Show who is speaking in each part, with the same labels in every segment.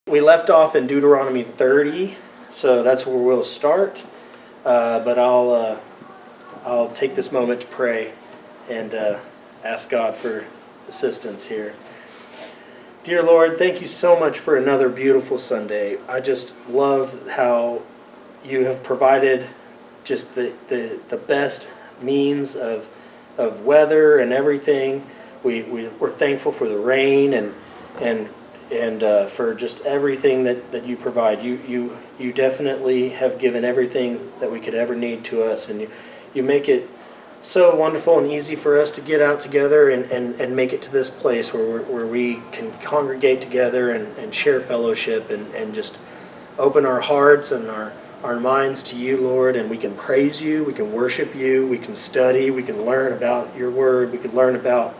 Speaker 1: We left off in Deuteronomy 30, so that's where we'll start. But I'll take this moment to pray and ask God for assistance here. Dear Lord, thank you so much for another beautiful Sunday. I just love how you have provided just the best means of weather and everything. We're thankful for the rain and for just everything that you provide. You definitely have given everything that we could ever need to us, and you make it so wonderful and easy for us to get out together and make it to this place where we can congregate together and share fellowship and just open our hearts and our minds to you, Lord, and we can praise you, we can worship you, we can study, we can learn about your word, we can learn about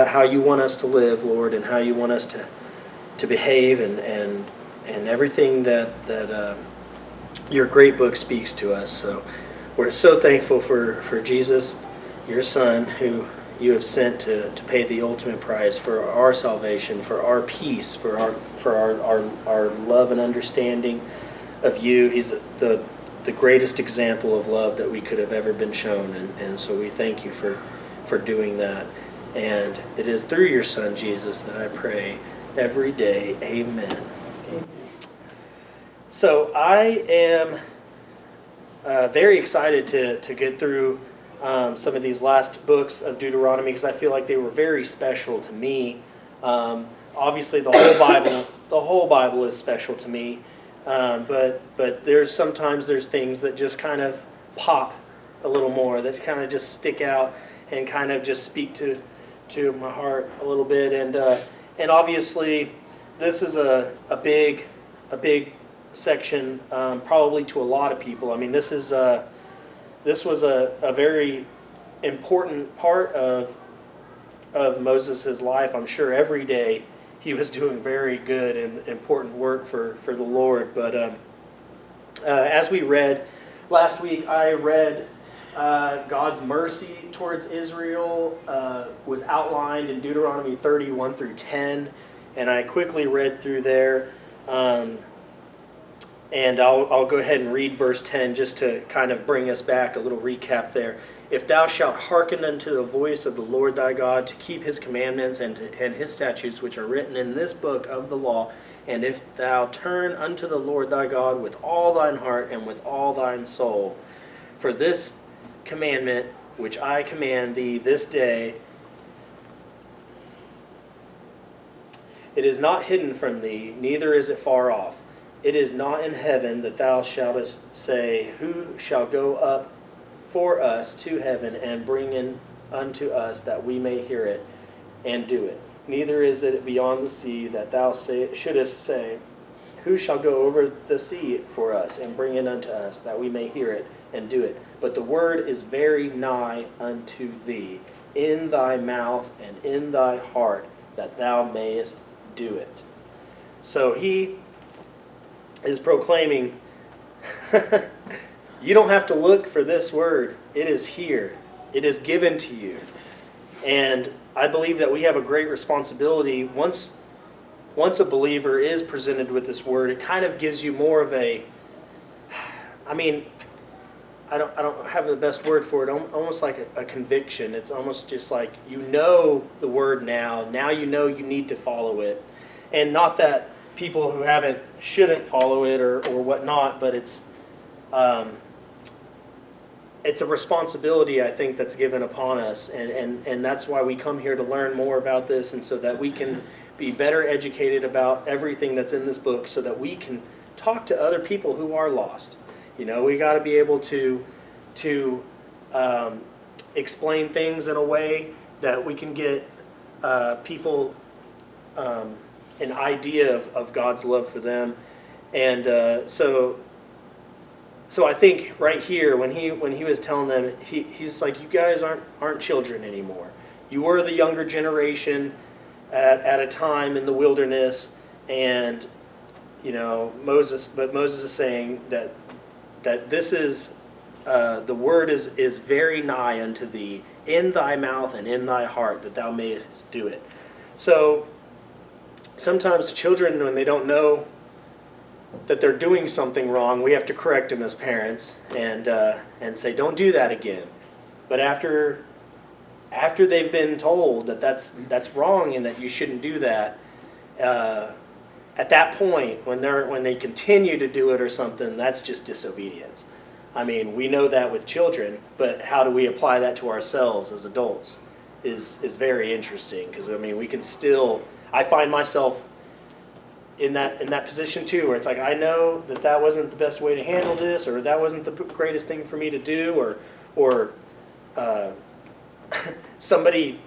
Speaker 1: how you want us to live, Lord, and how you want us to behave and everything that your great book speaks to us. So we're so thankful for Jesus, your Son, who you have sent to pay the ultimate price for our salvation, for our peace, for our love and understanding of you. He's the greatest example of love that we could have ever been shown, and so we thank you for doing that. And it is through your Son, Jesus, that I pray every day. Amen. So I am very excited to get through some of these last books of Deuteronomy because I feel like they were very special to me. Obviously, the whole Bible is special to me. But there's sometimes things that just kind of pop a little more, that kind of just stick out and kind of just speak to my heart a little bit, and obviously this is a big section, probably to a lot of people. I mean, this was a very important part of Moses' life. I'm sure every day he was doing very good and important work for the Lord. But as we read last week, I read God's mercy towards Israel was outlined in Deuteronomy 31 through 10, and I quickly read through there. And I'll go ahead and read verse 10 just to kind of bring us back, a little recap there. If thou shalt hearken unto the voice of the Lord thy God to keep his commandments and his statutes which are written in this book of the law, and if thou turn unto the Lord thy God with all thine heart and with all thine soul, for this commandment which I command thee this day, it is not hidden from thee, neither is it far off. It is not in heaven that thou shalt say, who shall go up for us to heaven and bring in unto us that we may hear it and do it. Neither is it beyond the sea that thou shouldest say, who shall go over the sea for us and bring it unto us that we may hear it and do it. But the word is very nigh unto thee, in thy mouth and in thy heart, that thou mayest do it. So he is proclaiming, you don't have to look for this word. It is here. It is given to you. And I believe that we have a great responsibility. Once a believer is presented with this word, it kind of gives you more of a, I don't have the best word for it, almost like a conviction. It's almost just like you know the word now. Now you know you need to follow it. And not that people who shouldn't follow it or whatnot, but it's a responsibility, I think, that's given upon us, and that's why we come here to learn more about this, and so that we can be better educated about everything that's in this book, so that we can talk to other people who are lost. You know, we got to be able to explain things in a way that we can get people an idea of God's love for them, and so I think right here when he was telling them, he's like, you guys aren't children anymore. You were the younger generation at a time in the wilderness, and Moses is saying that this is the word is very nigh unto thee, in thy mouth and in thy heart, that thou mayest do it. So sometimes children, when they don't know that they're doing something wrong, we have to correct them as parents and say, don't do that again. But after they've been told that that's wrong and that you shouldn't do that, at that point, when they continue to do it or something, that's just disobedience. I mean, we know that with children, but how do we apply that to ourselves as adults is very interesting, because I mean, we can still. I find myself in that position too, where it's like, I know that wasn't the best way to handle this, or that wasn't the greatest thing for me to do, or somebody,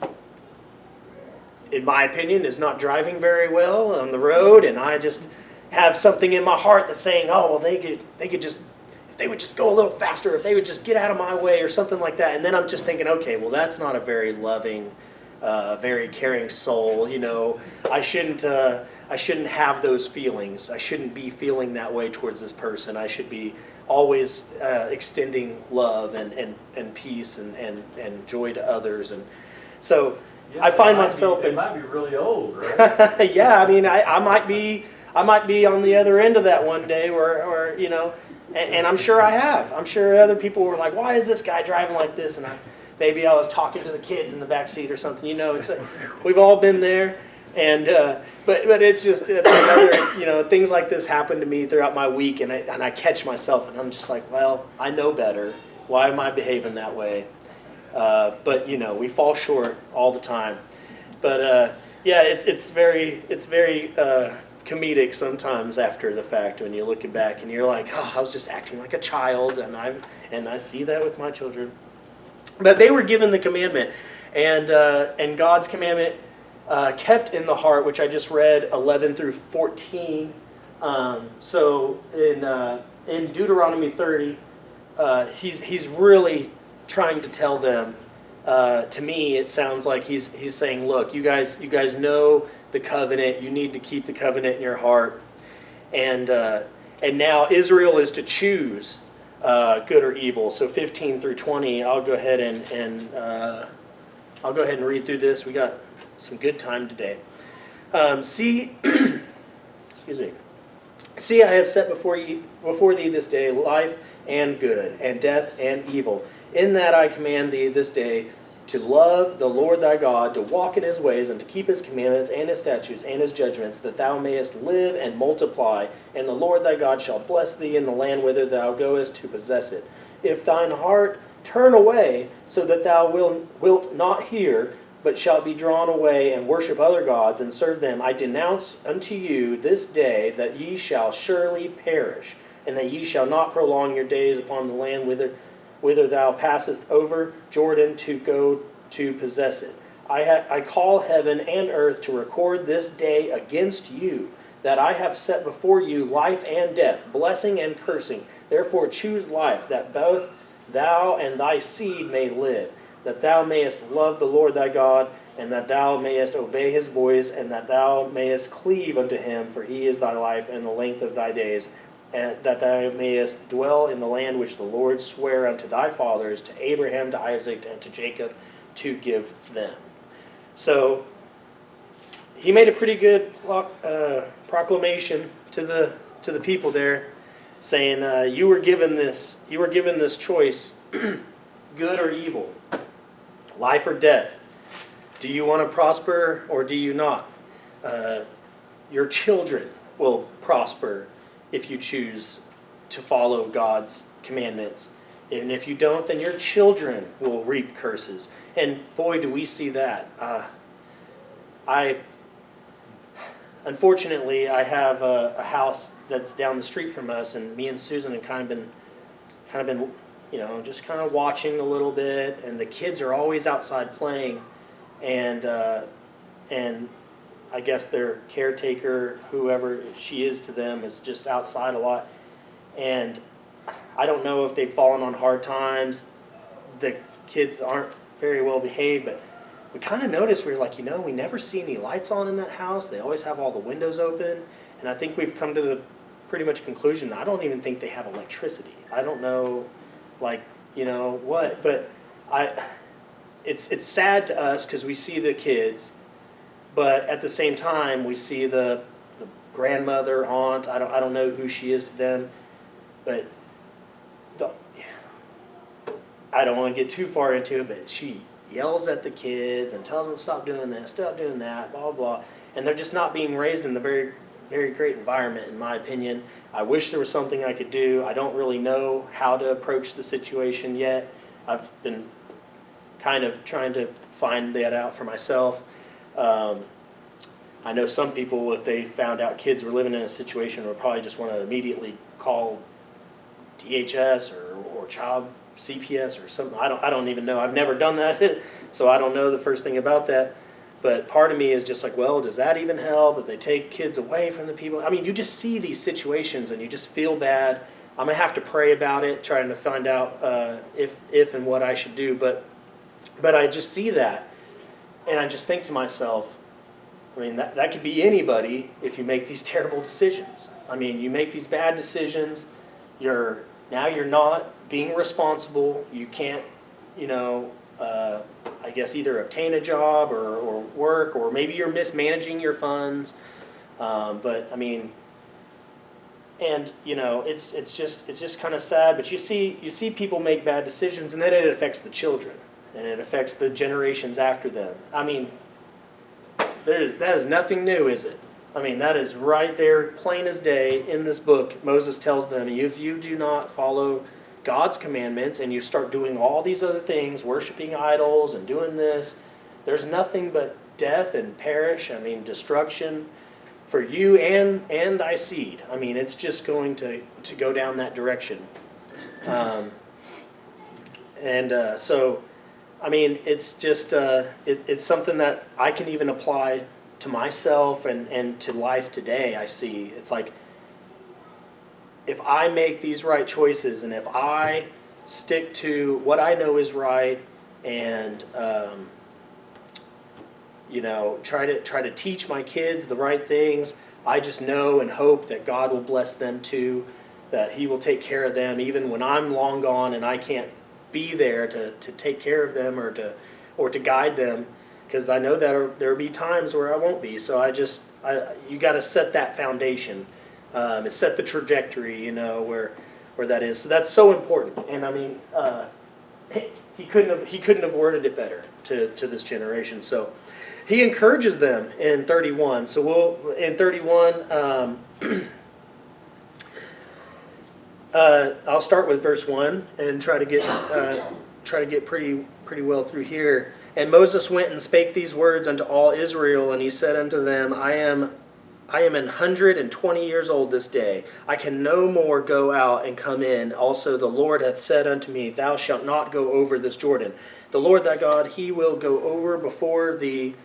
Speaker 1: in my opinion, is not driving very well on the road, and I just have something in my heart that's saying, oh, well, they could just, if they would just go a little faster, if they would just get out of my way or something like that. And then I'm just thinking, okay, well, that's not a very loving, very caring soul. You know, I shouldn't have those feelings. I shouldn't be feeling that way towards this person. I should be always extending love and peace and joy to others. And so I find myself
Speaker 2: in. It might be really old, right?
Speaker 1: Yeah, I mean, I might be on the other end of that one day, where you know, and I'm sure I have. I'm sure other people were like, "Why is this guy driving like this?" And maybe I was talking to the kids in the back seat or something. You know, we've all been there. And but it's just another, you know, things like this happen to me throughout my week, and I catch myself, and I'm just like, well, I know better. Why am I behaving that way? But you know, we fall short all the time. But yeah, it's very comedic sometimes after the fact when you're looking back and you're like, oh, I was just acting like a child, and I see that with my children. But they were given the commandment, and God's commandment. Kept in the heart, which I just read 11 through 14. So in Deuteronomy 30, he's really trying to tell them. To me, it sounds like he's saying, look, you guys know the covenant. You need to keep the covenant in your heart, and now Israel is to choose good or evil. So 15 through 20, I'll go ahead and read through this. We got some good time today. See, excuse me. See, I have set before thee this day life and good, and death and evil. In that I command thee this day to love the Lord thy God, to walk in his ways, and to keep his commandments and his statutes and his judgments, that thou mayest live and multiply. And the Lord thy God shall bless thee in the land whither thou goest to possess it. If thine heart turn away, so that thou wilt not hear, but shalt be drawn away and worship other gods and serve them, I denounce unto you this day that ye shall surely perish, and that ye shall not prolong your days upon the land whither thou passest over Jordan to go to possess it. I call heaven and earth to record this day against you, that I have set before you life and death, blessing and cursing. Therefore choose life, that both thou and thy seed may live, that thou mayest love the Lord thy God, and that thou mayest obey his voice, and that thou mayest cleave unto him, for he is thy life and the length of thy days, and that thou mayest dwell in the land which the Lord sware unto thy fathers, to Abraham, to Isaac, and to Jacob, to give them. So he made a pretty good proclamation to the people there, saying, you were given this choice, good or evil, life or death. Do you want to prosper or do you not? Your children will prosper if you choose to follow God's commandments. And if you don't, then your children will reap curses. And boy, do we see that. Unfortunately, I have a house that's down the street from us, and me and Susan have kind of been, you know, just kind of watching a little bit, and the kids are always outside playing, and I guess their caretaker, whoever she is to them, is just outside a lot, and I don't know if they've fallen on hard times. The kids aren't very well behaved, but we kind of noticed, we were like, you know, we never see any lights on in that house. They always have all the windows open, and I think we've come to the pretty much conclusion, I don't even think they have electricity. I don't know, like, you know, what, but it's sad to us because we see the kids, But at the same time, we see the grandmother, aunt. I don't know who she is to them, but I don't want to get too far into it. But she yells at the kids and tells them stop doing this, stop doing that, blah blah, and they're just not being raised in the very great environment, in my opinion. I wish there was something I could do. I don't really know how to approach the situation yet. I've been kind of trying to find that out for myself. I know some people, if they found out kids were living in a situation, would probably just want to immediately call DHS or child CPS or something. I don't even know. I've never done that, so I don't know the first thing about that. But part of me is just like, well, does that even help if they take kids away from the people? I mean, you just see these situations and you just feel bad. I'm going to have to pray about it, trying to find out if and what I should do. But I just see that, and I just think to myself, I mean, that could be anybody if you make these terrible decisions. I mean, you make these bad decisions, you're not being responsible. You can't, I guess either obtain a job or work, or maybe you're mismanaging your funds. But I mean, and it's just kind of sad. But you see people make bad decisions, and then it affects the children, and it affects the generations after them. I mean, that is nothing new, is it? I mean, that is right there, plain as day in this book. Moses tells them, if you do not follow God's commandments and you start doing all these other things, worshiping idols and doing this, there's nothing but death and perish, destruction for you and thy seed. I mean, it's just going to go down that direction. So, I mean, it's just, it's something that I can even apply to myself and to life today. I see. It's like, if I make these right choices and if I stick to what I know is right and, try to teach my kids the right things, I just know and hope that God will bless them too, that He will take care of them even when I'm long gone and I can't be there to take care of them or to guide them, because I know that there'll be times where I won't be. So you got to set that foundation, and set the trajectory, where that is. So that's so important. And I mean, he couldn't have worded it better to this generation. So he encourages them in 31. So in 31. I'll start with verse 1 and try to get pretty well through here. And Moses went and spake these words unto all Israel, and he said unto them, I am 120 years old this day. I can no more go out and come in. Also the Lord hath said unto me, Thou shalt not go over this Jordan. The Lord thy God, He will go over before thee,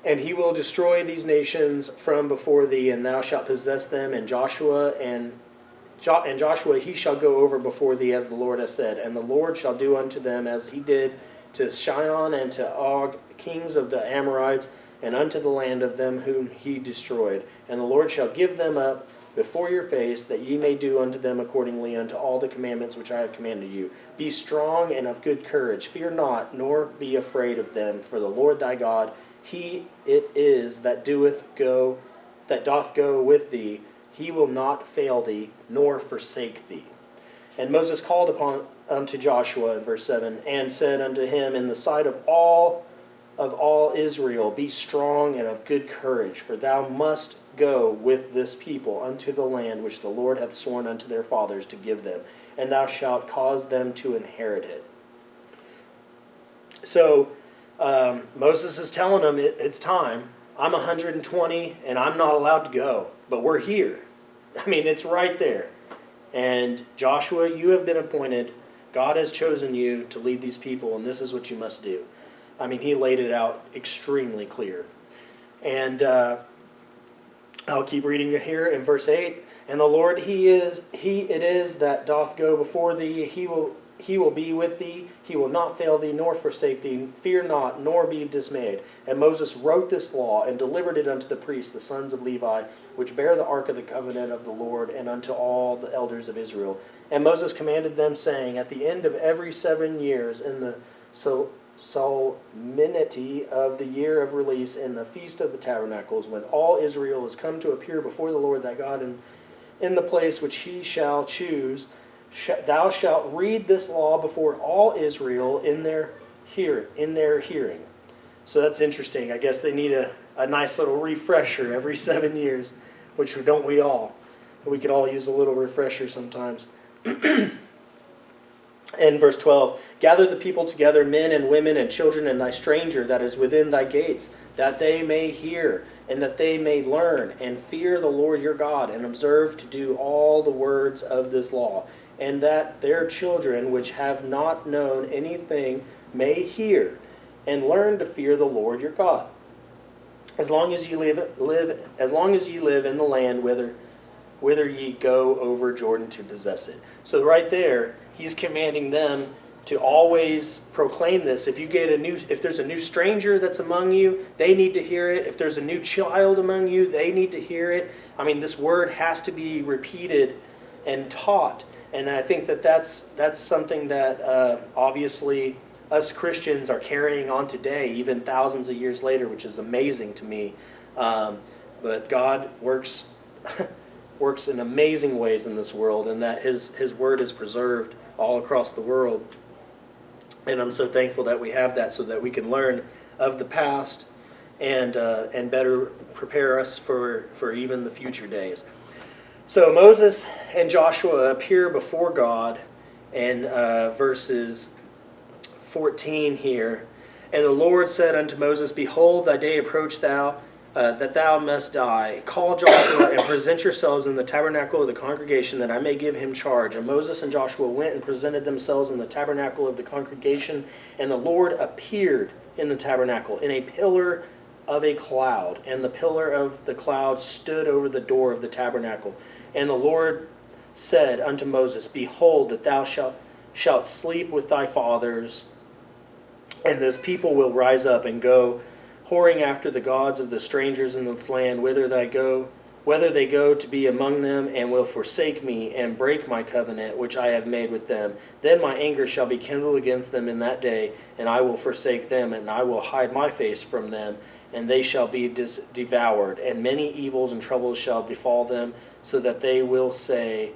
Speaker 1: and He will destroy these nations from before thee, and thou shalt possess them. And Joshua, he shall go over before thee, as the Lord hath said. And the Lord shall do unto them as He did to Sihon and to Og, kings of the Amorites, and unto the land of them whom He destroyed. And the Lord shall give them up before your face, that ye may do unto them accordingly unto all the commandments which I have commanded you. Be strong and of good courage. Fear not, nor be afraid of them. For the Lord thy God, He it is that doth go with thee. He will not fail thee, nor forsake thee. And Moses called unto Joshua in verse 7, and said unto him in the sight of all Israel, Be strong and of good courage, for thou must go with this people unto the land which the Lord hath sworn unto their fathers to give them, and thou shalt cause them to inherit it. So Moses is telling them it's time. I'm 120 and I'm not allowed to go, but we're here. I mean, it's right there. And Joshua, you have been appointed. God has chosen you to lead these people, and this is what you must do. I mean, he laid it out extremely clear. And I'll keep reading here in verse 8. And the Lord, He it is that doth go before thee. He will be with thee. He will not fail thee, nor forsake thee. Fear not, nor be dismayed. And Moses wrote this law, and delivered it unto the priests, the sons of Levi, which bear the ark of the covenant of the Lord, and unto all the elders of Israel. And Moses commanded them, saying, At the end of every 7 years, in the solemnity of the year of release and the feast of the tabernacles, when all Israel is come to appear before the Lord thy God in the place which he shall choose, thou shalt read this law before all Israel in their hearing. So that's interesting. I guess they need a nice little refresher every 7 years, which don't we all? We could all use a little refresher sometimes. In verse 12, gather the people together, men and women and children, and thy stranger that is within thy gates, that they may hear, and that they may learn, and fear the Lord your God, and observe to do all the words of this law, and that their children which have not known anything may hear, and learn to fear the Lord your God. As long as ye live in the land whither ye go over Jordan to possess it. So right there, he's commanding them to always proclaim this. If there's a new stranger that's among you, they need to hear it. If there's a new child among you, they need to hear it. I mean, this word has to be repeated and taught. And I think that's something that obviously us Christians are carrying on today, even thousands of years later, which is amazing to me. But God works in amazing ways in this world, and that His word is preserved all across the world. And I'm so thankful that we have that, so that we can learn of the past and better prepare us for even the future days. So Moses and Joshua appear before God in verses 14 here. And the Lord said unto Moses, Behold, thy day approach that thou must die. Call Joshua and present yourselves in the tabernacle of the congregation, that I may give him charge. And Moses and Joshua went and presented themselves in the tabernacle of the congregation, and the Lord appeared in the tabernacle in a pillar of a cloud, and the pillar of the cloud stood over the door of the tabernacle. And the Lord said unto Moses, Behold, that thou shalt sleep with thy fathers, and this people will rise up and go whoring after the gods of the strangers in this land, whether they go to be among them, and will forsake me, and break my covenant which I have made with them. Then my anger shall be kindled against them in that day, and I will forsake them, and I will hide my face from them, and they shall be devoured, and many evils and troubles shall befall them, so that they will say,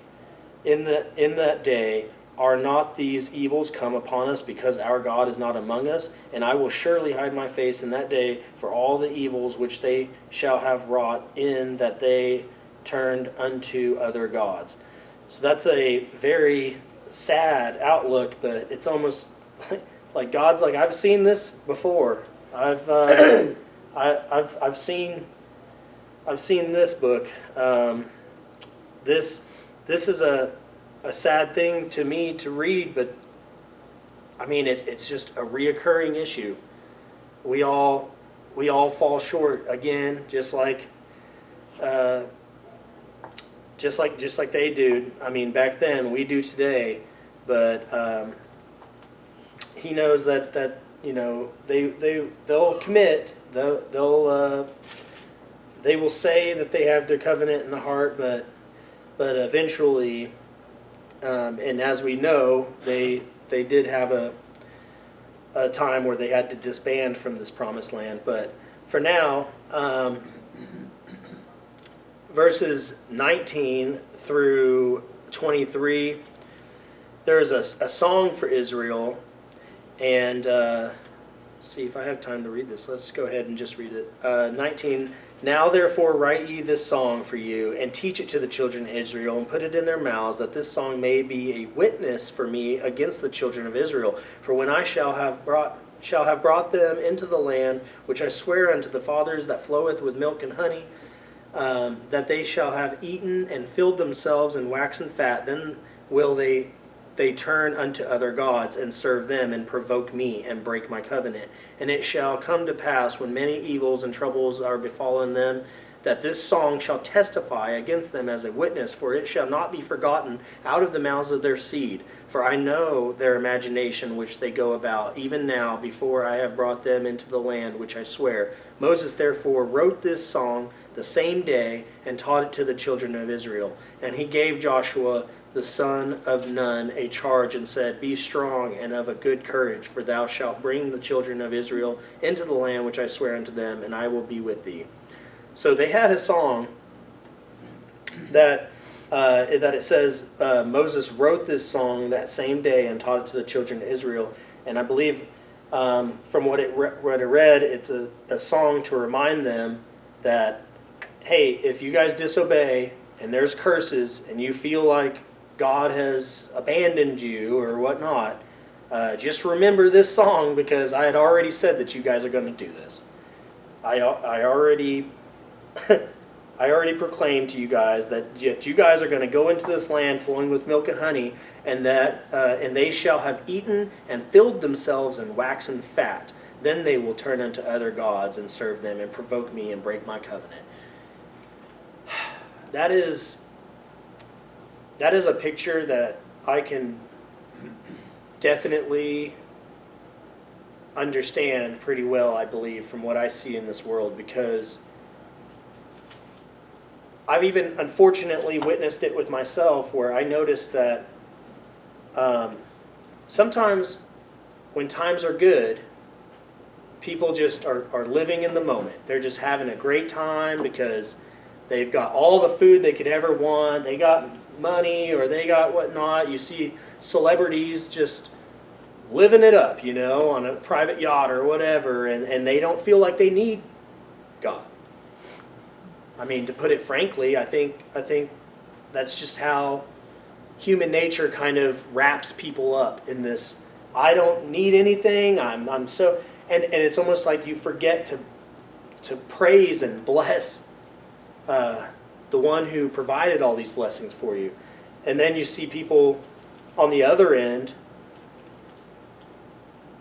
Speaker 1: in that day, are not these evils come upon us, because our God is not among us? And I will surely hide my face in that day for all the evils which they shall have wrought, in that they turned unto other gods. So that's a very sad outlook, but it's almost like God's like, I've seen this before. I've seen this book. This is a sad thing to me to read, but I mean it's just a reoccurring issue. We all fall short again, just like they do. I mean, back then, we do today, but he knows that you know they'll commit. They will say that they have their covenant in the heart, but eventually. And as we know, they did have a time where they had to disband from this promised land. But for now, verses 19 through 23, there's a song for Israel. And let's see if I have time to read this. Let's go ahead and just read it. 19. Now therefore write ye this song for you, and teach it to the children of Israel, and put it in their mouths, that this song may be a witness for me against the children of Israel. For when I shall have brought them into the land which I swear unto the fathers, that floweth with milk and honey, that they shall have eaten and filled themselves and waxen fat, then will they turn unto other gods, and serve them, and provoke me, and break my covenant. And it shall come to pass, when many evils and troubles are befallen them, that this song shall testify against them as a witness, for it shall not be forgotten out of the mouths of their seed. For I know their imagination which they go about, even now, before I have brought them into the land which I swear. Moses therefore wrote this song the same day, and taught it to the children of Israel. And he gave Joshua the son of Nun a charge and said, Be strong and of a good courage, for thou shalt bring the children of Israel into the land which I swear unto them, and I will be with thee. So they had a song that it says Moses wrote this song that same day and taught it to the children of Israel. And I believe from what I read, it's a song to remind them that, hey, if you guys disobey and there's curses and you feel like God has abandoned you or whatnot, just remember this song, because I had already said that you guys are going to do this. I already proclaimed to you guys that you guys are going to go into this land flowing with milk and honey, and that and they shall have eaten and filled themselves and waxen fat. Then they will turn unto other gods and serve them and provoke me and break my covenant. That is a picture that I can definitely understand pretty well, I believe, from what I see in this world, because I've even unfortunately witnessed it with myself, where I noticed that sometimes when times are good, people just are living in the moment. They're just having a great time because they've got all the food they could ever want. They got money or they got whatnot. You see celebrities just living it up, on a private yacht or whatever, and they don't feel like they need God. I mean, to put it frankly, I think that's just how human nature kind of wraps people up in this. I don't need anything. I'm so, and it's almost like you forget to praise and bless the one who provided all these blessings for you. And then you see people on the other end,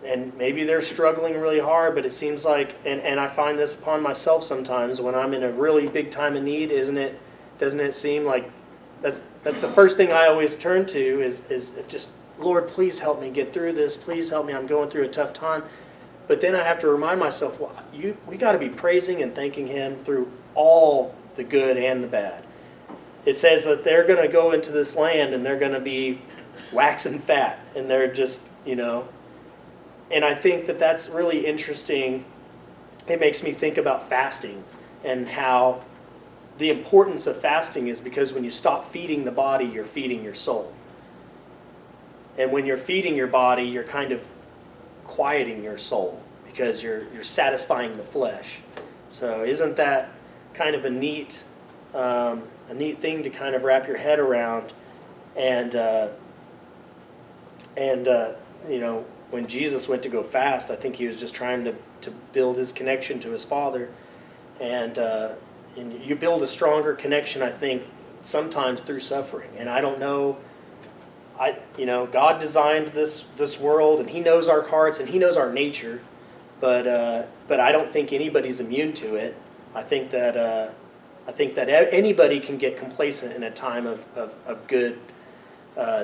Speaker 1: and maybe they're struggling really hard, but it seems like, and I find this upon myself sometimes when I'm in a really big time of need, doesn't it seem like that's the first thing I always turn to is just, Lord, please help me get through this. Please help me. I'm going through a tough time. But then I have to remind myself, well, we got to be praising and thanking Him through all the good and the bad. It says that they're going to go into this land and they're going to be waxing fat, and they're just, and I think that that's really interesting. It makes me think about fasting and how the importance of fasting is, because when you stop feeding the body, you're feeding your soul. And when you're feeding your body, you're kind of quieting your soul, because you're satisfying the flesh. So isn't that kind of a neat thing to kind of wrap your head around? And when Jesus went to go fast, I think He was just trying to build His connection to His Father. And you build a stronger connection, I think, sometimes through suffering. And I don't know, God designed this world, and He knows our hearts, and He knows our nature. But I don't think anybody's immune to it. I think that anybody can get complacent in a time of good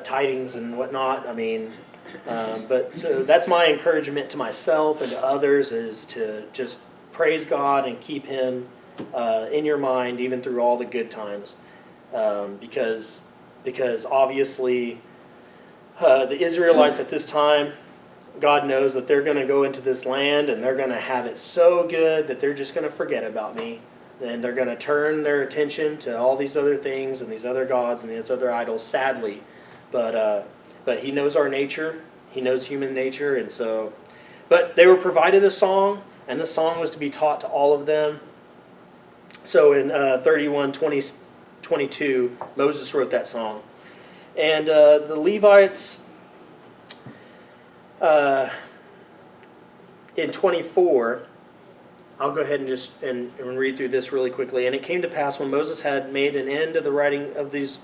Speaker 1: tidings and whatnot. I mean, but so that's my encouragement to myself and to others, is to just praise God and keep Him in your mind even through all the good times, because obviously the Israelites at this time, God knows that they're going to go into this land and they're going to have it so good that they're just going to forget about me, and they're going to turn their attention to all these other things and these other gods and these other idols, sadly. But He knows our nature. He knows human nature. And so, but they were provided a song, and the song was to be taught to all of them. So in 31:22, Moses wrote that song. And the Levites, in 24, I'll go ahead and just and read through this really quickly. And it came to pass, when Moses had made an end of the writing of the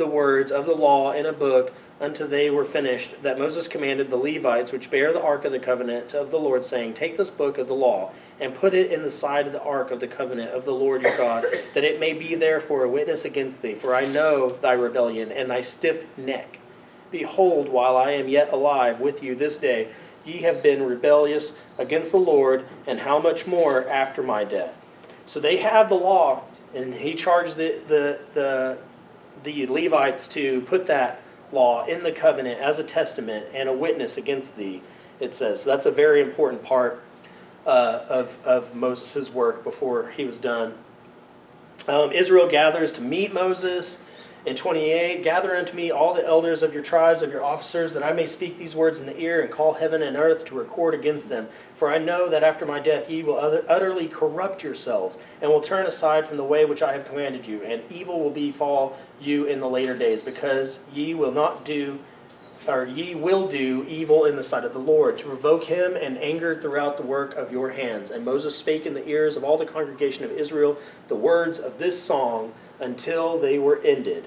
Speaker 1: words of the law in a book, until they were finished, that Moses commanded the Levites, which bear the ark of the covenant of the Lord, saying, Take this book of the law, and put it in the side of the ark of the covenant of the Lord your God, that it may be there for a witness against thee. For I know thy rebellion and thy stiff neck. Behold, while I am yet alive with you this day, ye have been rebellious against the Lord, and how much more after my death. So they have the law, and he charged the the Levites to put that law in the covenant as a testament and a witness against thee, it says. So that's a very important part of Moses' work before he was done. Israel gathers to meet Moses. In 28, gather unto me all the elders of your tribes, of your officers, that I may speak these words in the ear and call heaven and earth to record against them. For I know that after my death ye will utterly corrupt yourselves, and will turn aside from the way which I have commanded you, and evil will befall you in the later days, because ye will do evil in the sight of the Lord, to provoke him and anger throughout the work of your hands. And Moses spake in the ears of all the congregation of Israel the words of this song until they were ended.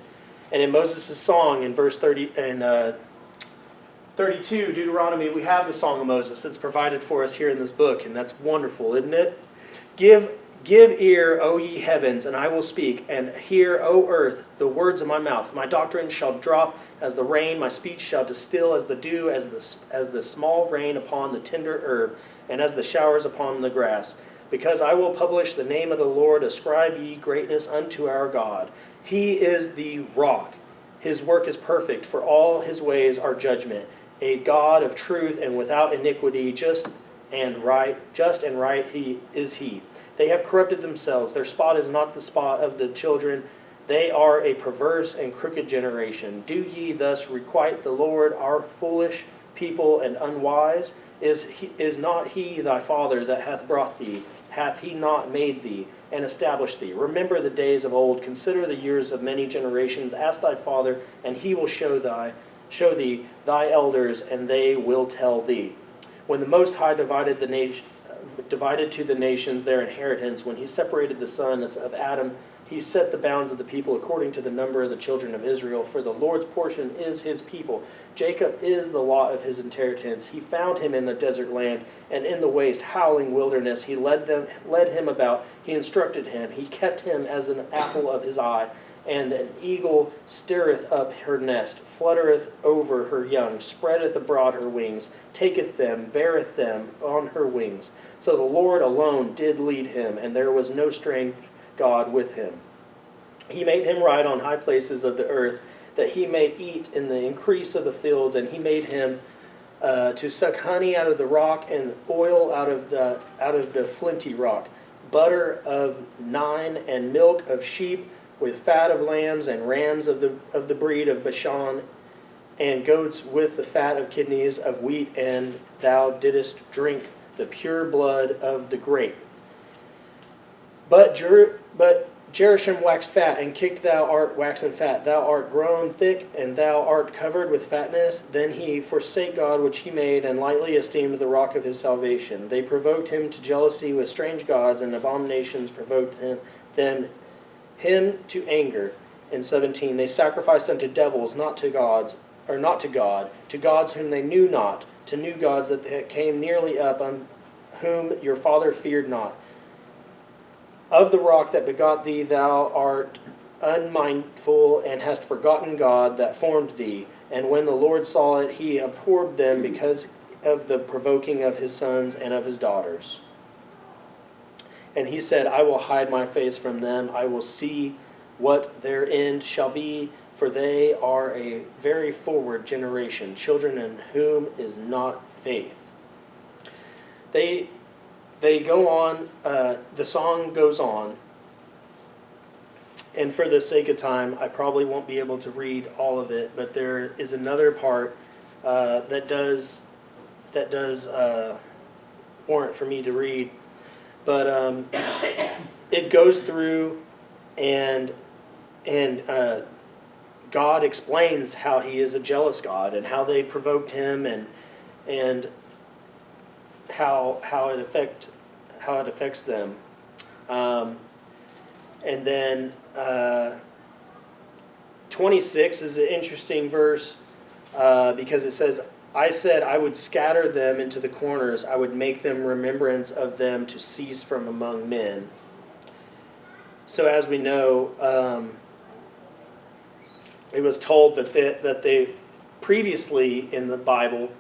Speaker 1: And in Moses' song, in verse 30 and 32, Deuteronomy, we have the Song of Moses that's provided for us here in this book, and that's wonderful, isn't it? Give ear, O ye heavens, and I will speak, and hear, O earth, the words of my mouth. My doctrine shall drop as the rain, my speech shall distill as the dew, as the small rain upon the tender herb, and as the showers upon the grass. Because I will publish the name of the Lord, ascribe ye greatness unto our God. He is the rock. His work is perfect, for all his ways are judgment. A God of truth and without iniquity, just and right he is he. They have corrupted themselves. Their spot is not the spot of the children. They are a perverse and crooked generation. Do ye thus requite the Lord, our foolish people and unwise? Is not he thy father that hath brought thee? Hath he not made thee and established thee? Remember the days of old. Consider the years of many generations. Ask thy father, and he will show thee thy elders, and they will tell thee. When the Most High divided to the nations their inheritance, when he separated the sons of Adam, he set the bounds of the people according to the number of the children of Israel. For the Lord's portion is his people. Jacob is the lot of his inheritance. He found him in the desert land, and in the waste, howling wilderness. He led him about. He instructed him. He kept him as an apple of his eye. And an eagle stirreth up her nest, fluttereth over her young, spreadeth abroad her wings, taketh them, beareth them on her wings. So the Lord alone did lead him, and there was no strange God with him. He made him ride on high places of the earth, that he may eat in the increase of the fields, and he made him to suck honey out of the rock, and oil out of the flinty rock, butter of kine, and milk of sheep, with fat of lambs and rams of the breed of Bashan, and goats with the fat of kidneys of wheat, and thou didst drink the pure blood of the grape. But Jerushalem waxed fat, and kicked thou art waxen fat. Thou art grown thick, and thou art covered with fatness. Then he forsake God which he made, and lightly esteemed the rock of his salvation. They provoked him to jealousy with strange gods, and abominations provoked him to anger. In 17, they sacrificed unto devils, not to God, to gods whom they knew not, to new gods that came nearly up, on whom your father feared not. Of the rock that begot thee thou art unmindful, and hast forgotten God that formed thee. And when the Lord saw it, he abhorred them because of the provoking of his sons and of his daughters. And he said, I will hide my face from them. I will see what their end shall be, for they are a very forward generation, children in whom is not faith. They go on, the song goes on, and for the sake of time, I probably won't be able to read all of it, but there is another part that does warrant for me to read. But it goes through, and God explains how he is a jealous God, and how they provoked him, and how it affects them. And then 26 is an interesting verse because it says, I said I would scatter them into the corners. I would make them remembrance of them to cease from among men. So as we know, it was told that they previously in the Bible,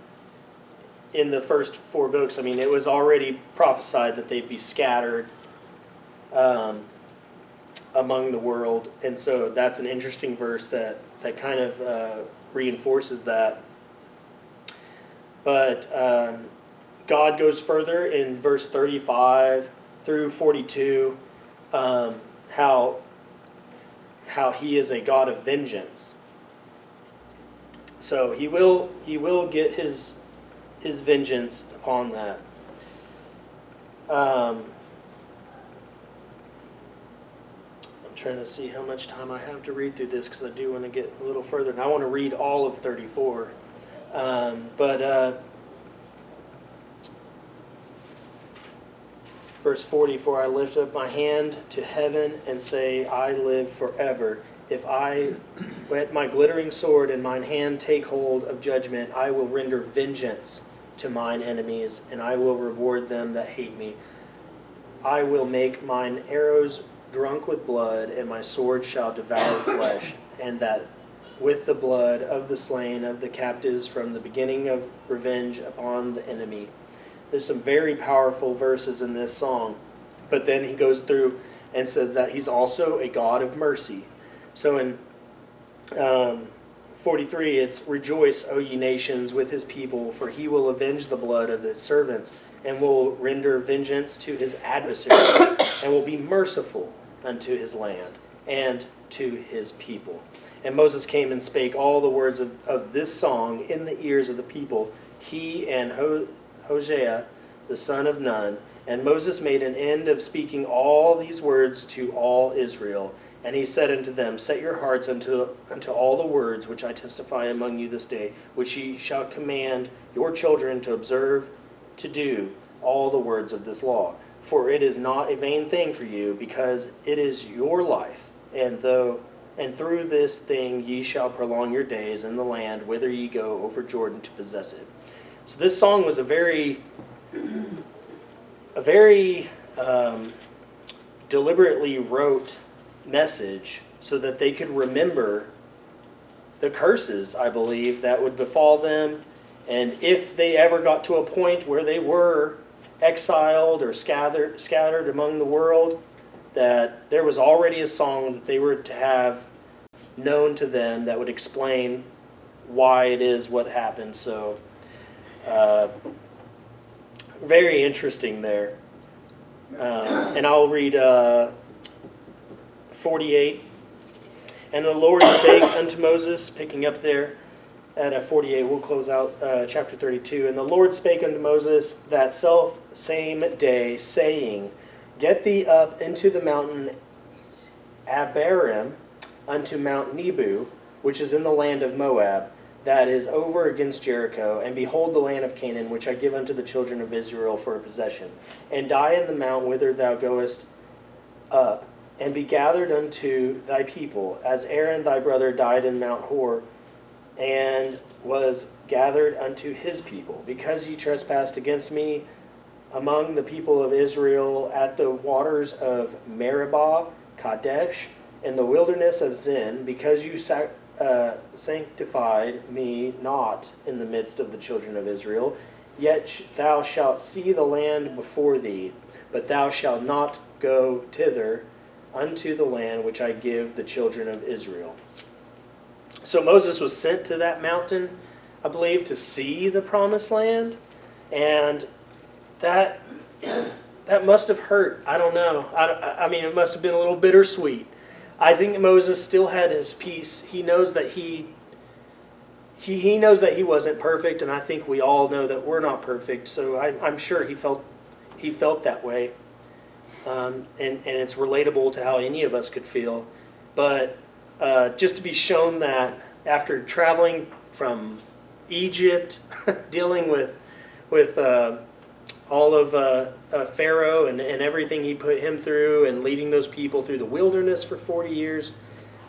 Speaker 1: in the first 4 books, it was already prophesied that they'd be scattered. among the world. And so that's an interesting verse that kind of reinforces that. But God goes further in verse 35 through 42, how he is a God of vengeance. So he will get his vengeance upon that. I'm trying to see how much time I have to read through this because I do want to get a little further. And I want to read all of 34. Verse 44, I lift up my hand to heaven and say, I live forever. If I wet my glittering sword and mine hand take hold of judgment, I will render vengeance to mine enemies, and I will reward them that hate me. I will make mine arrows drunk with blood, and my sword shall devour flesh, and that with the blood of the slain of the captives from the beginning of revenge upon the enemy. There's some very powerful verses in this song. But then he goes through and says that he's also a God of mercy. So in 43, it's, Rejoice, O ye nations, with his people, for he will avenge the blood of his servants, and will render vengeance to his adversaries, and will be merciful unto his land, and to his people. And Moses came and spake all the words of this song in the ears of the people, he and Hosea, the son of Nun. And Moses made an end of speaking all these words to all Israel. And he said unto them, Set your hearts unto all the words which I testify among you this day, which ye shall command your children to observe to do all the words of this law. For it is not a vain thing for you, because it is your life. And through this thing ye shall prolong your days in the land whither ye go over Jordan to possess it. So this song was a very deliberately wrote message so that they could remember the curses, I believe, that would befall them. And if they ever got to a point where they were exiled or scattered among the world, that there was already a song that they were to have known to them that would explain why it is what happened. So very interesting there. And I'll read 48. And the Lord spake unto Moses, picking up there at 48, we'll close out chapter 32. And the Lord spake unto Moses that self same day, saying, Get thee up into the mountain Abarim, unto Mount Nebo, which is in the land of Moab, that is over against Jericho, and behold the land of Canaan, which I give unto the children of Israel for a possession. And die in the mount whither thou goest up, and be gathered unto thy people, as Aaron thy brother died in Mount Hor, and was gathered unto his people, because ye trespassed against me among the people of Israel at the waters of Meribah, Kadesh, in the wilderness of Zin, because you sanctified me not in the midst of the children of Israel. Yet thou shalt see the land before thee, but thou shalt not go thither unto the land which I give the children of Israel. So Moses was sent to that mountain, I believe, to see the promised land, and that must have hurt. I don't know. I mean, it must have been a little bittersweet. I think Moses still had his peace. He knows that he knows that he wasn't perfect, and I think we all know that we're not perfect. So I'm sure he felt that way, and it's relatable to how any of us could feel. But just to be shown that after traveling from Egypt, dealing with all of Pharaoh and everything he put him through, and leading those people through the wilderness for 40 years,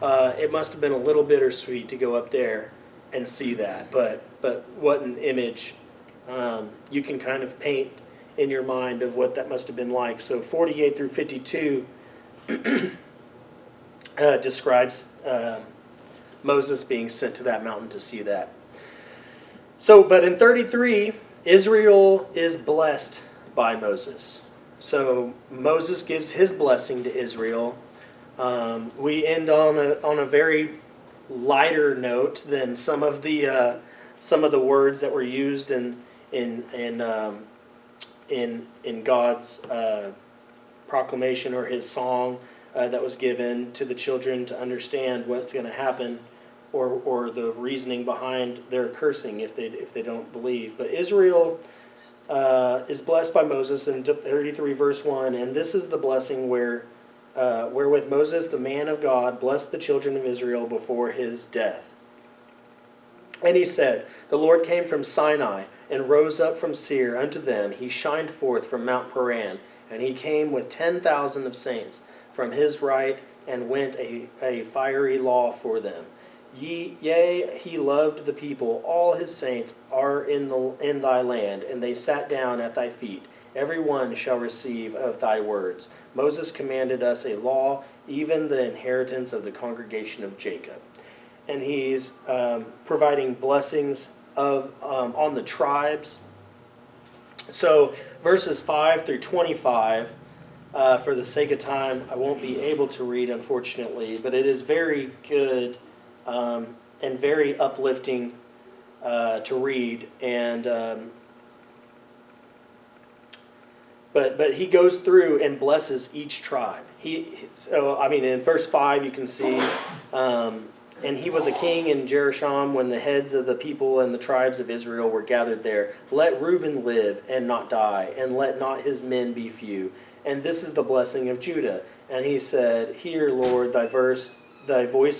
Speaker 1: it must have been a little bittersweet to go up there and see that. But what an image you can kind of paint in your mind of what that must have been like. So 48 through 52 describes Moses being sent to that mountain to see that. So, but in 33, Israel is blessed by Moses. So Moses gives his blessing to Israel We end on a very lighter note than some of the words that were used in God's proclamation or His song that was given to the children to understand what's going to happen, or the reasoning behind their cursing if they don't believe. But Israel is blessed by Moses in 33 verse 1, and this is the blessing wherewith Moses, the man of God, blessed the children of Israel before his death. And he said, The Lord came from Sinai, and rose up from Seir unto them. He shined forth from Mount Paran, and he came with 10,000 of saints from his right, and went a fiery law for them. Yea, he loved the people. All his saints are in thy land, and they sat down at thy feet. Every one shall receive of thy words. Moses commanded us a law, even the inheritance of the congregation of Jacob. And he's providing blessings on the tribes. So verses 5 through 25, for the sake of time, I won't be able to read, unfortunately, but it is very good and very uplifting to read. And but he goes through and blesses each tribe. In verse 5 you can see, and he was a king in Jerusalem when the heads of the people and the tribes of Israel were gathered there. Let Reuben live and not die, and let not his men be few. And this is the blessing of Judah. And he said, Hear, Lord, thy voice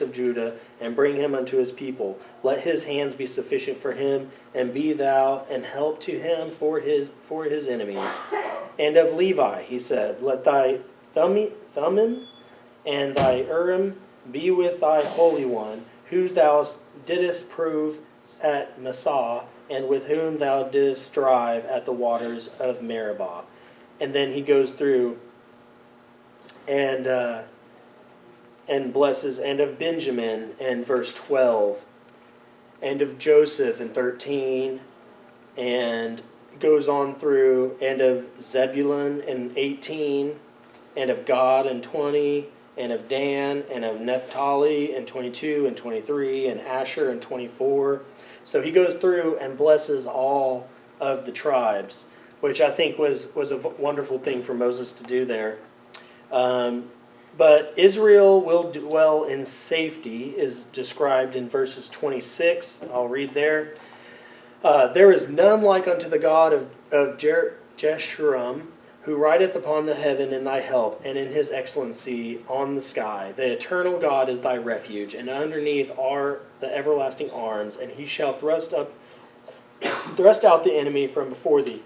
Speaker 1: of Judah, and bring him unto his people. Let his hands be sufficient for him, and be thou an help to him for his enemies. And of Levi, he said, Let thy Thummim and thy Urim be with thy Holy One, whom thou didst prove at Massah, and with whom thou didst strive at the waters of Meribah. And then he goes through and blesses, and of Benjamin in verse 12, and of Joseph in 13, and goes on through, and of Zebulun in 18, and of Gad in 20, and of Dan, and of Naphtali in 22 and 23, and Asher in 24. So he goes through and blesses all of the tribes, which I think was a wonderful thing for Moses to do there. But Israel will dwell in safety is described in verses 26. I'll read there. There is none like unto the God of Jeshurun, who rideth upon the heaven in thy help, and in his excellency on the sky. The eternal God is thy refuge, and underneath are the everlasting arms, and he shall thrust out the enemy from before thee,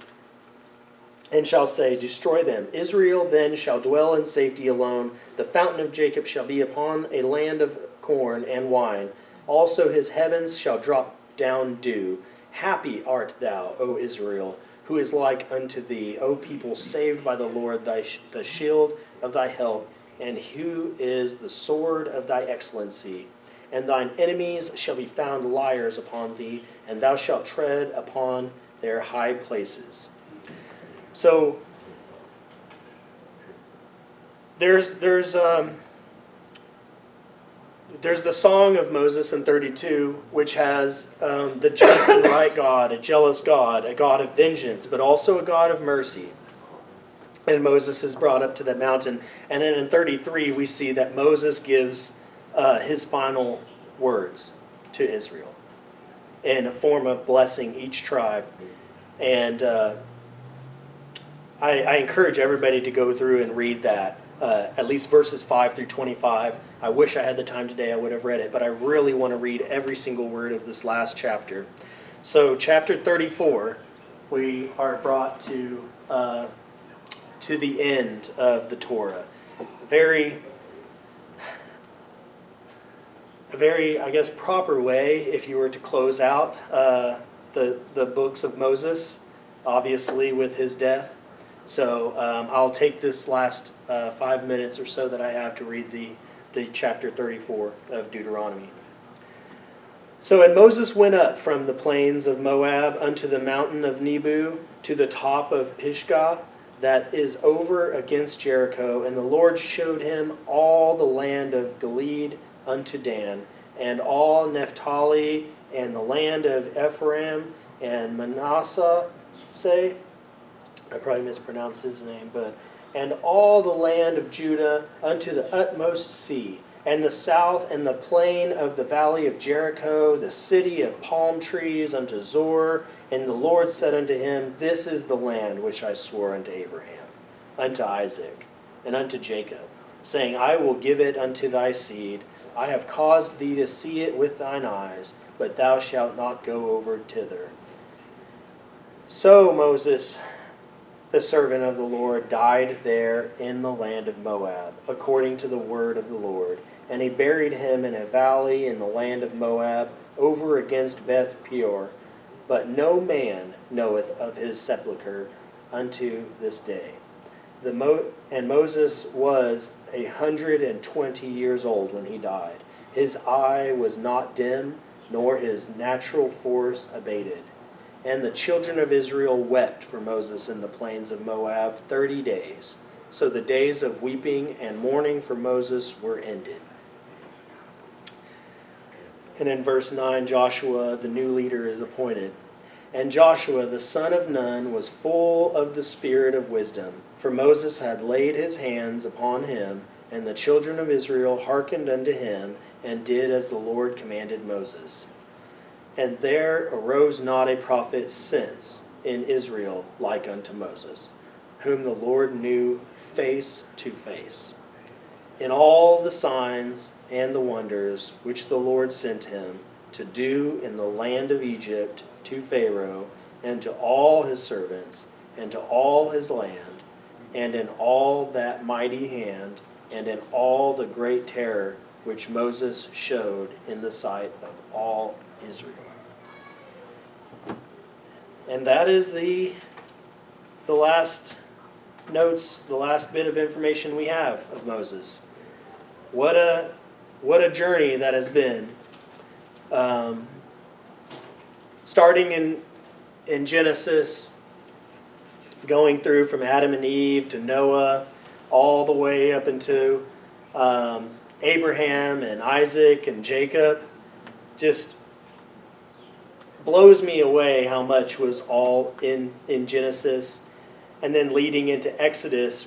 Speaker 1: and shall say, Destroy them. Israel then shall dwell in safety alone. The fountain of Jacob shall be upon a land of corn and wine. Also his heavens shall drop down dew. Happy art thou, O Israel, who is like unto thee, O people saved by the Lord, the shield of thy help, and who is the sword of thy excellency. And thine enemies shall be found liars upon thee, and thou shalt tread upon their high places. So there's the song of Moses in 32, which has the just and right God, a jealous God, a God of vengeance, but also a God of mercy. And Moses is brought up to the mountain. And then in 33, we see that Moses gives his final words to Israel in a form of blessing each tribe. And I encourage everybody to go through and read that, at least verses 5 through 25. I wish I had the time today, I would have read it, but I really want to read every single word of this last chapter. So chapter 34, we are brought to the end of the Torah. A very, I guess, proper way if you were to close out the books of Moses, obviously with his death. So I'll take this last 5 minutes or so that I have to read the chapter 34 of Deuteronomy. So, and Moses went up from the plains of Moab unto the mountain of Nebo, to the top of Pisgah, that is over against Jericho. And the Lord showed him all the land of Gilead unto Dan, and all Naphtali, and the land of Ephraim, and Manasseh, I probably mispronounced his name, and all the land of Judah unto the utmost sea, and the south, and the plain of the valley of Jericho, the city of palm trees unto Zor. And the Lord said unto him, This is the land which I swore unto Abraham, unto Isaac, and unto Jacob, saying, I will give it unto thy seed. I have caused thee to see it with thine eyes, but thou shalt not go over thither. So Moses, the servant of the Lord, died there in the land of Moab, according to the word of the Lord. And he buried him in a valley in the land of Moab, over against Beth Peor. But no man knoweth of his sepulchre unto this day. And Moses was 120 years old when he died. His eye was not dim, nor his natural force abated. And the children of Israel wept for Moses in the plains of Moab 30 days. So the days of weeping and mourning for Moses were ended. And in verse 9, Joshua, the new leader, is appointed. And Joshua, the son of Nun, was full of the spirit of wisdom, for Moses had laid his hands upon him, and the children of Israel hearkened unto him, and did as the Lord commanded Moses. And there arose not a prophet since in Israel like unto Moses, whom the Lord knew face to face. In all the signs and the wonders which the Lord sent him to do in the land of Egypt to Pharaoh, and to all his servants, and to all his land, and in all that mighty hand, and in all the great terror which Moses showed in the sight of all Israel. And that is the last notes, the last bit of information we have of Moses. What a journey that has been. Starting in Genesis, going through from Adam and Eve to Noah, all the way up into Abraham and Isaac and Jacob, just blows me away how much was all in Genesis, and then leading into Exodus,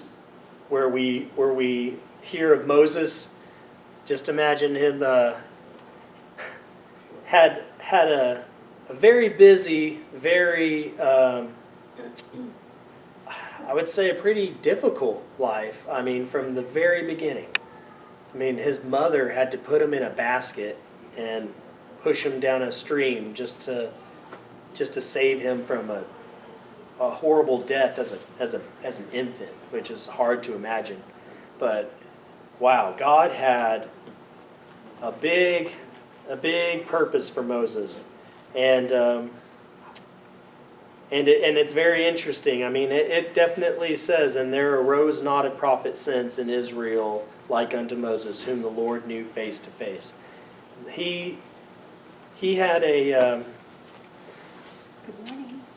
Speaker 1: where we hear of Moses. Just imagine him had a very busy, very I would say a pretty difficult life. I mean, from the very beginning. I mean, his mother had to put him in a basket and push him down a stream just to save him from a horrible death as an infant, which is hard to imagine. But wow, God had a big purpose for Moses, and it's very interesting. I mean, it definitely says, and there arose not a prophet since in Israel like unto Moses, whom the Lord knew face to face. He had a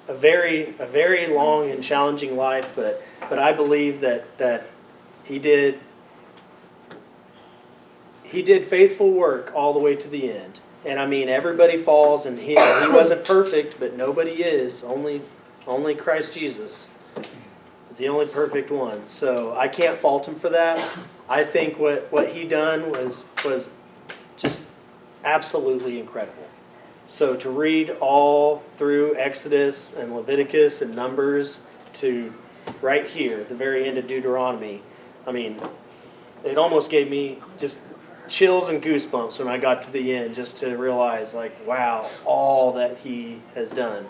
Speaker 1: very long and challenging life, but I believe that he did faithful work all the way to the end. And I mean, everybody falls, and he wasn't perfect, but nobody is. Only Christ Jesus is the only perfect one. So I can't fault him for that. I think what he done was just absolutely incredible. So to read all through Exodus and Leviticus and Numbers to right here, the very end of Deuteronomy, I mean, it almost gave me just chills and goosebumps when I got to the end, just to realize, like, wow, all that he has done.